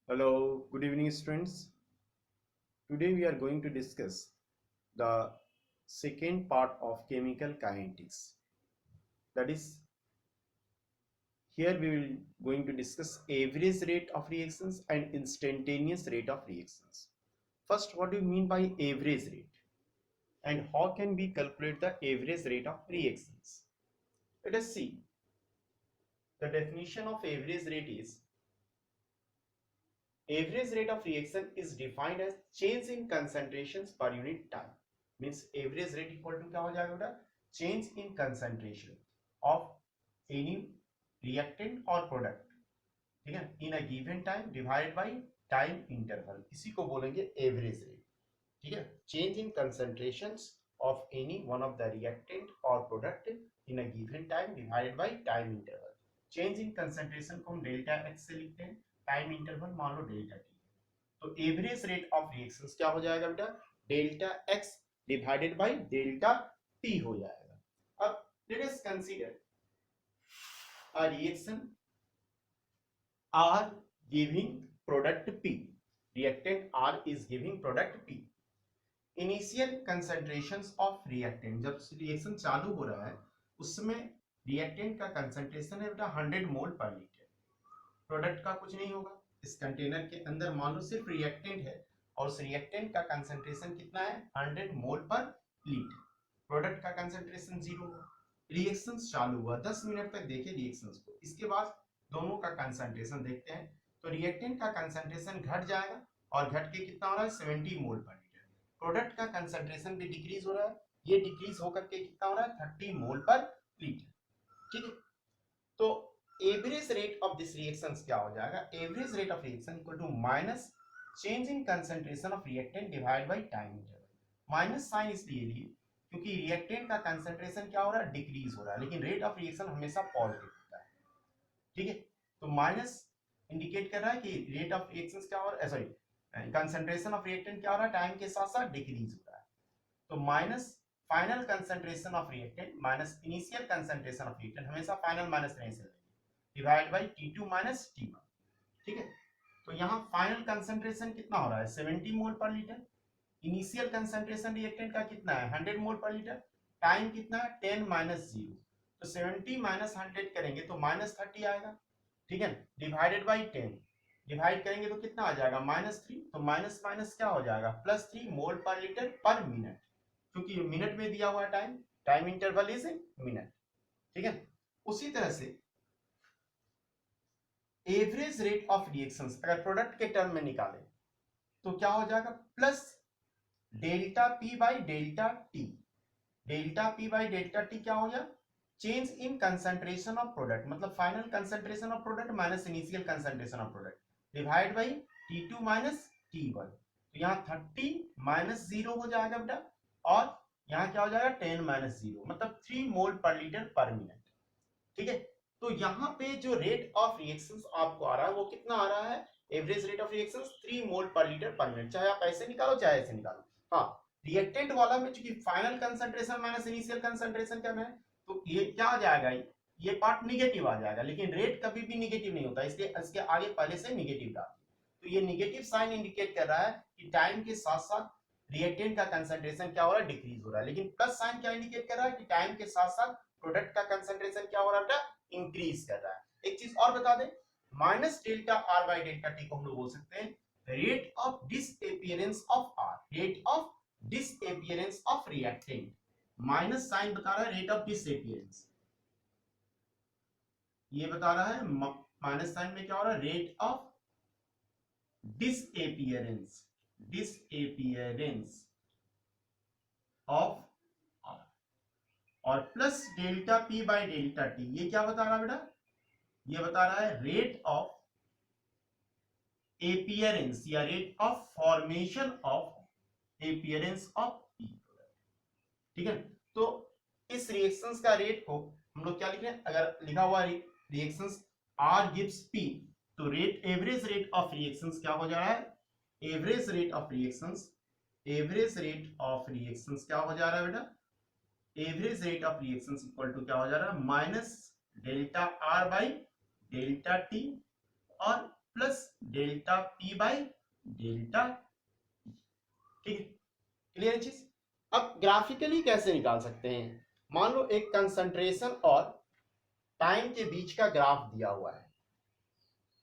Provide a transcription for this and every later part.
Hello, good evening, students. Today we are going to discuss the second part of chemical kinetics. That is, here we will going to discuss average rate of reactions and instantaneous rate of reactions. First, what do you mean by average rate, and how can we calculate the average rate of reactions? Let us see. The definition of average rate is average rate of reaction is defined as change in concentrations per unit time. Means average rate equal to क्या हो जाएगा बेटा? Change in concentration of any reactant or product, ठीक है, in a given time divided by time interval. इसी को बोलेंगे average rate. ठीक है, change in concentrations of any one of the reactant or product in a given time divided by time interval. Change in concentration को हम delta x से लिखते हैं, टाइम इंटरवल मान लो डेल्टा t. तो एवरेज रेट ऑफ रिएक्शंस क्या हो जाएगा बेटा? Delta x divided by delta t हो जाएगा. अब let us consider a reaction R giving product P. Reactant R is giving product P. Initial concentrations of reactant, जब reaction चालू हो रहा है उस समय रिएक्टेंट का कंसंट्रेशन है बेटा 100 मोल पर लीटर. प्रोडक्ट का कुछ नहीं होगा, इस कंटेनर के अंदर मान लो सिर्फ रिएक्टेंट है और उस रिएक्टेंट का कंसंट्रेशन कितना है? 100 मोल पर लीटर. प्रोडक्ट का कंसंट्रेशन जीरो हुआ. रिएक्शन चालू हुआ, 10 मिनट तक देखे रिएक्शंस को. इसके बाद दोनों का कंसंट्रेशन देखते हैं. तो रिएक्टेंट का कंसंट्रेशन घट जाएगा और घट के कितना हो रहा है? 70 मोल पर. प्रोडक्ट का कंसंट्रेशन भी डिक्रीज हो रहा है, ये डिक्रीज होकर के कितना हो रहा है? 30 मोल पर लीटर. ठीक है, तो average rate of this reactions क्या हो जाएगा? Average rate of reaction equal to minus change in concentration of reactant divide by time interval. Minus sign इसलिए लिए क्योंकि रिएक्टेंट का कंसंट्रेशन क्या हो रहा है? डिक्रीज हो रहा है, लेकिन रेट ऑफ रिएक्शन हमेशा पॉजिटिव होता है. ठीक है, तो माइनस इंडिकेट कर रहा है कि रेट ऑफ रिएक्शंस क्या हो रहा है, सॉरी कंसंट्रेशन ऑफ रिएक्टेंट क्या हो रहा है? टाइम के साथ साथ डिक्रीज हो रहा है. तो minus final concentration of reactant minus initial concentration of reactant, हमेशा फाइनल माइनस रहने से divide by T2 minus T1. ठीक है, तो यहाँ फाइनल कंसंट्रेशन कितना हो रहा है? 70 मोल पर लीटर. इनिशियल कंसंट्रेशन रिएक्टेंट का कितना है? 100 मोल पर लीटर. टाइम कितना है? 10 माइनस 0. तो 70 माइनस 100 करेंगे तो माइनस 30 आएगा. ठीक है, डिवाइडेड बाई 10, डिवाइड करेंगे तो कितना आ जाएगा? -3. तो माइनस माइनस क्या हो जाएगा? +3 मोल पर लीटर पर मिनट, क्योंकि मिनट में दिया हुआ time, time interval is minute. ठीक है, उसी तरह से एवरेज रेट ऑफ रिएक्शंस अगर प्रोडक्ट के टर्म में निकालें तो क्या हो जाएगा? Plus delta P by delta T. Delta P by delta T क्या हो गया? Change in concentration of product, मतलब final concentration of product minus initial concentration of product divide by T2 minus T1. तो यहाँ 30 माइनस 0 हो जाएगा बेटा, और यहाँ क्या हो जाएगा? 10 माइनस 0, मतलब 3 मोल पर लीटर पर मिनट. ठीक है, तो यहाँ पे जो रेट ऑफ रिएक्शंस आपको आ रहा है वो कितना आ रहा है? एवरेज रेट ऑफ रिएक्शंस 3 मोल पर लीटर पर मिनट. चाहे आप ऐसे निकालो चाहे ऐसे निकालो. हाँ, रिएक्टेंट वाला में चूंकि final concentration minus initial concentration कम है तो ये क्या आ जाएगा? ये पार्ट निगेटिव आ जाएगा, लेकिन रेट कभी भी निगेटिव नहीं होता, इसलिए इसके आगे पहले से निगेटिव डाल. तो ये निगेटिव साइन इंडिकेट कर रहा है कि टाइम के साथ साथ रिएक्टेंट का कंसंट्रेशन क्या हो रहा है? डिक्रीज हो रहा है. लेकिन प्लस साइन क्या इंडिकेट कर रहा है? कि टाइम के साथ साथ प्रोडक्ट का कंसंट्रेशन क्या हो रहा है? इंक्रीज कर रहा है. एक चीज और बता दें, minus delta R by delta T को हम लोग बोल सकते हैं rate of disappearance of R, rate of disappearance of reactant. Minus sign बता रहा है रेट ऑफ डिसअपीयरेंस, ये बता रहा है माइनस साइन में क्या हो रहा है? Rate of disappearance, disappearance of R. और plus delta P by delta T, ये क्या बता रहा है बेटा? ये बता रहा है रेट ऑफ एपियरेंस या rate of formation of appearance of P. ठीक है, तो इस रिएक्शंस का रेट को हम लोग क्या लिख रहे हैं? अगर लिखा हुआ रिएक्शंस आर गिव्स पी, तो rate average rate of reactions क्या हो जा रहा है? Average rate of reactions, average rate of reactions क्या हो जा रहा है बेटा? Average rate of reactions equal to क्या हो जा रहा है? Minus delta R by delta T, और plus delta P by delta, ठीक है, क्लियर चीज। अब ग्राफिकली कैसे निकाल सकते हैं, मान लो एक कंसंट्रेशन और टाइम के बीच का ग्राफ दिया हुआ है,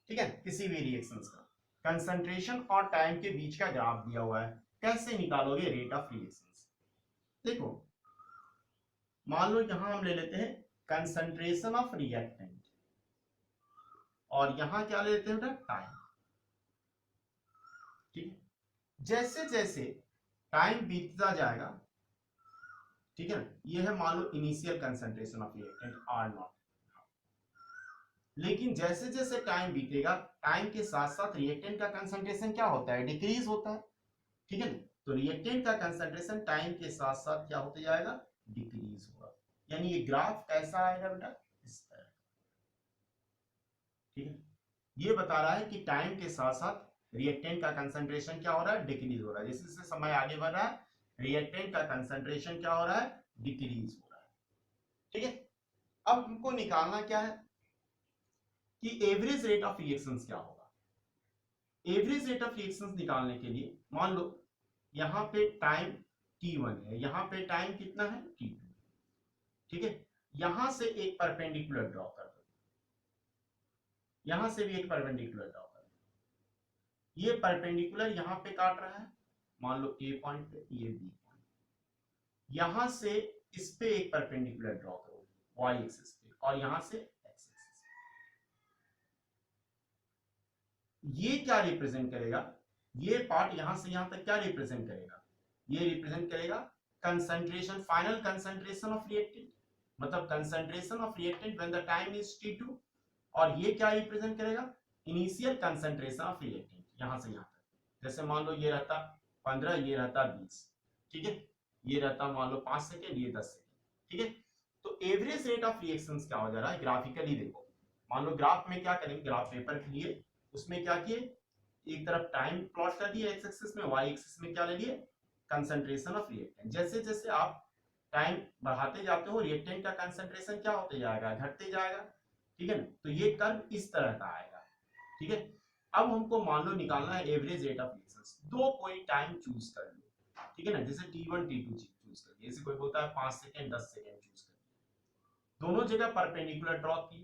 ठीक है, किसी भी रिएक्शंस का कंसंट्रेशन और टाइम के बीच का ग्राफ दिया हुआ है, कैसे निकालोगे रेट ऑफ रिएक्शंस। देखो मान लो यहां हम ले लेते हैं कंसंट्रेशन ऑफ रिएक्टेंट और यहां क्या ले लेते हैं बेटा, टाइम, ठीक है। जैसे जैसे टाइम बीतता जाएगा, ठीक है ना, ये है मान लो initial concentration of reactant R naught, लेकिन जैसे जैसे टाइम बीतेगा टाइम के साथ साथ रिएक्टेंट का कंसंट्रेशन क्या होता है, डिक्रीज होता है, ठीक है ना। तो रिएक्टेंट का कंसंट्रेशन टाइम के साथ साथ क्या होते जाएगा, डिक्रीज होगा, यानी ये ग्राफ कैसा आएगा बेटा, इस तरह, ठीक है। ये बता रहा है कि टाइम के साथ साथ रिएक्टेंट का कंसंट्रेशन क्या हो रहा है, डिक्रीज हो रहा है, जैसे जैसे समय आगे बढ़ रहा है रिएक्टेंट का कंसंट्रेशन क्या हो रहा है, डिक्रीज हो रहा है, ठीक है। अब हमको निकालना क्या है कि एवरेज रेट ऑफ रिएक्शंस क्या होगा। एवरेज रेट ऑफ रिएक्शंस निकालने के लिए मान लो यहां पे टाइम t1 है, यहां पे टाइम कितना है t2, ठीक है। यहां से एक परपेंडिकुलर ड्रॉ कर दो, यहां से भी एक परपेंडिकुलर ड्रॉ कर दो, ये परपेंडिकुलर यहां पे काट रहा है, मान लो ए पॉइंट पे, ये बी पॉइंट, यहां से इस पे एक परपेंडिकुलर ड्रॉ करो y एक्सिस पे और यहां से x एक्सिस, ये क्या रिप्रेजेंट करेगा, ये पार्ट यहां से यहां तक क्या रिप्रेजेंट करेगा, ये रिप्रेजेंट करेगा concentration, final concentration of reactant, मतलब concentration of reactant when the time is t2, और ये क्या रिप्रेजेंट करेगा, इनिशियल कंसंट्रेशन ऑफ रिएक्टेंट यहां से यहां तक। जैसे मान लो ये रहता 15, ये रहता 20, ठीक है, ये रहता मान लो 5 सेकेंड, ये 10 सेकेंड, ठीक है। तो एवरेज रेट ऑफ रिएक्शंस क्या हो जा रहा है, ग्राफिकली देखो, मान लो ग्राफ में क्या करेंगे, ग्राफ पेपर लिए, उसमें क्या किए, एक तरफ टाइम प्लॉट कर दिया एक्स एक्सिस में, वाई एक्सिस में क्या ले लिए, कंसंट्रेशन ऑफ रिएक्टेंट। जैसे जैसे आप टाइम बढ़ाते जाते हो रिएक्टेंट का कंसंट्रेशन क्या होते जाएगा, घटते जाएगा, ठीक है ना। तो ये कर्व इस तरह का आएगा, ठीक है। अब हमको मान लो निकालना है एवरेज रेट ऑफ रिएक्शंस, दो कोई टाइम चूज कर लो, ठीक है ना, जैसे t1 t2 चूज कर लिया, जैसे कोई बोलता है 5 सेकंड 10 सेकंड चूज कर लिया, दोनों जगह परपेंडिकुलर ड्रॉ की।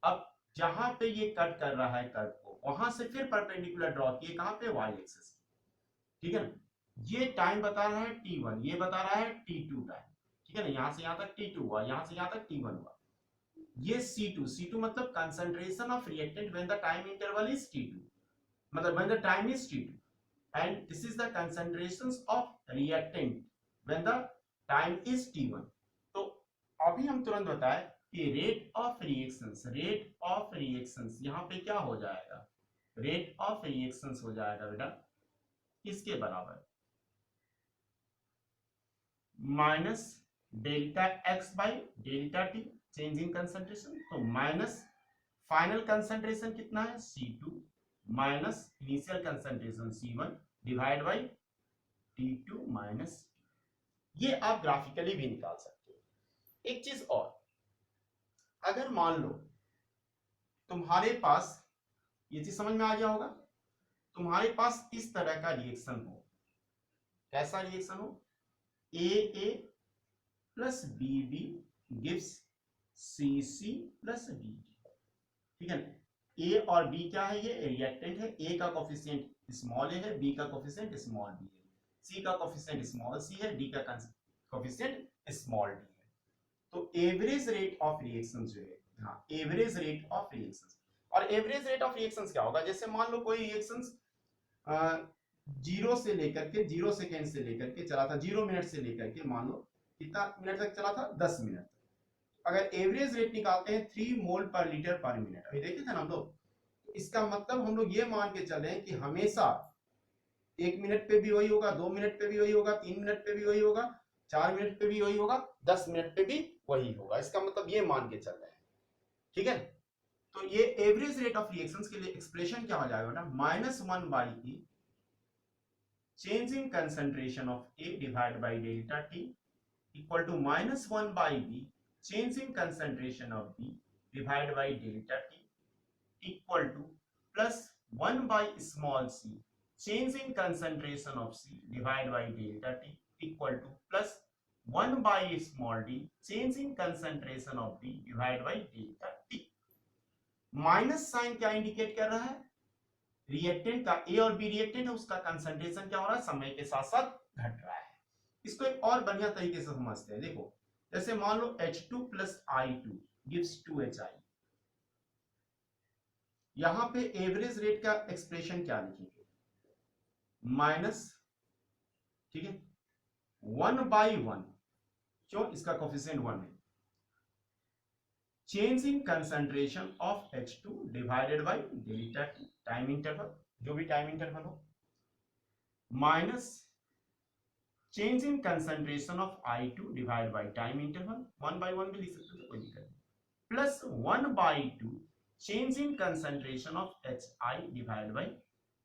अब जहां पे ये कट कर रहा है कर्व को, वहां से फिर परपेंडिकुलर ड्रॉ किए, कहां पे, y एक्सिस, ठीक है ना। ये टाइम बता रहा है t1, ये बता रहा है t2 टाइम, ठीक है ना, यहां से यहां तक t2 हुआ, यहां से यहां तक t1 हुआ। ये c2, c2 मतलब concentration of reactant when the time interval is t2, मतलब when the time is t2, and this is the concentrations of reactant when the time is t1। तो अभी हम तुरंत बताएं कि rate of reactions, rate of reactions यहां पे क्या हो जाएगा, रेट ऑफ रिएक्शंस हो जाएगा बेटा किसके बराबर, minus delta x by delta T, change in concentration, तो माइनस फाइनल कंसंट्रेशन कितना है C2 minus initial concentration C1 divide by T2 minus, ये आप ग्राफिकली भी निकाल सकते हो। एक चीज और, अगर मान लो तुम्हारे पास, ये चीज समझ में आ गया होगा, तुम्हारे पास इस तरह का रिएक्शन हो, कैसा रिएक्शन हो, A plus B gives C plus D, ठीक है ना। ए और बी क्या है, ये रिएक्टेंट है, ए का कोफिशिएंट स्मॉल ए है, बी का कोफिशिएंट स्मॉल बी है, सी का कोफिशिएंट स्मॉल सी है, डी का कोफिशिएंट स्मॉल डी है। तो एवरेज रेट ऑफ रिएक्शन जो है, हाँ एवरेज रेट ऑफ रिएक्शन, और एवरेज रेट ऑफ रिएक्शन क्या होगा, जैसे मान लो कोई रिएक्शन 0 से लेकर के 0 सेकेंड से लेकर के चला था, 0 मिनट से लेकर के मान लो कितना मिनट तक चला था, 10 मिनट। अगर एवरेज रेट निकालते हैं 3 मोल पर लीटर पर मिनट, अभी देखे थे ना हम लोग, तो इसका मतलब हम लोग ये मान के चले कि हमेशा 1 मिनट पे भी वही होगा, 2 मिनट पे भी वही होगा, 3 मिनट पे भी वही होगा, 4 मिनट पे भी वही होगा, 10 मिनट पे भी वही होगा, इसका मतलब ये मान के चल रहे हैं, ठीक है। तो ये एवरेज रेट ऑफ रिएक्शंस के लिए एक्सप्रेशन क्या हो जाएगा ना, -1 by e change in concentration of A divided by delta T equal to -1 by B change in concentration of B divided by delta T equal to plus 1 by small c change in concentration of c divided by delta t equal to plus 1 by small d change in concentration of d divided by delta t। Minus sign क्या indicate कर रहा है, reactant का ए और B reactant है, उसका concentration क्या हो रहा है, समय के साथ साथ घट रहा है। इसको एक और बढ़िया तरीके से समझते हैं। देखो जैसे मान लो H2 plus I2 gives 2HI, यहां पे एवरेज रेट का एक्सप्रेशन क्या लिखेंगे, माइनस, ठीक है, 1/1, क्यों, इसका कोफिशिएंट 1 है, change in concentration of H2 divided by delta T, time interval, जो भी टाइम इंटरवल हो, minus change in concentration of I2 divide by time interval, 1/1 भी लिख सकते हो, कोई दिक्कत नहीं, plus 1/2 change in concentration of HI divide by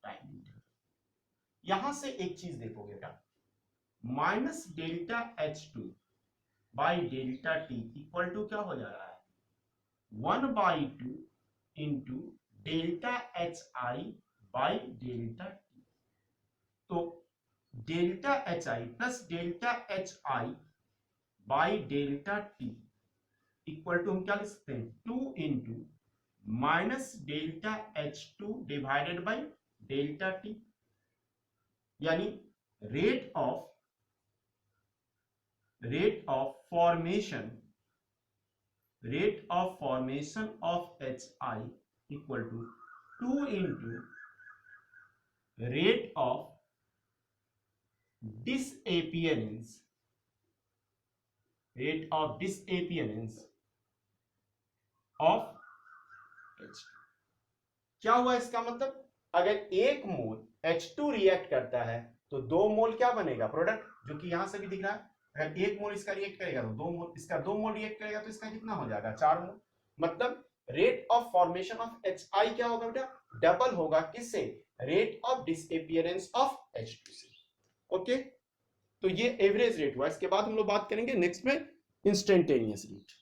time interval. यहां से एक चीज देखोगे बेटा, minus delta H2 by delta T equal to क्या हो जा रहा है, 1/2 into delta HI by delta T। तो delta HI plus delta HI by delta T equal to हम क्या लिख सकते हैं, 2 into minus delta H2 divided by delta T, यानी rate of formation of HI equal to 2 into rate of disappearance of H2। क्या हुआ इसका मतलब, अगर एक मोल H2 रिएक्ट करता है तो 2 मोल क्या बनेगा, प्रोडक्ट, जो कि यहां से भी दिख रहा है। अगर एक मोल इसका रिएक्ट करेगा तो 2 मोल, इसका 2 मोल रिएक्ट करेगा तो इसका कितना हो जाएगा, 4 मोल। मतलब rate of formation of HI क्या होगा बेटा, डबल होगा, किससे, rate of disappearance of H2 से। ओके, तो ये एवरेज रेट हुआ। इसके बाद हम लोग बात करेंगे नेक्स्ट में इंस्टेंटेनियस रेट।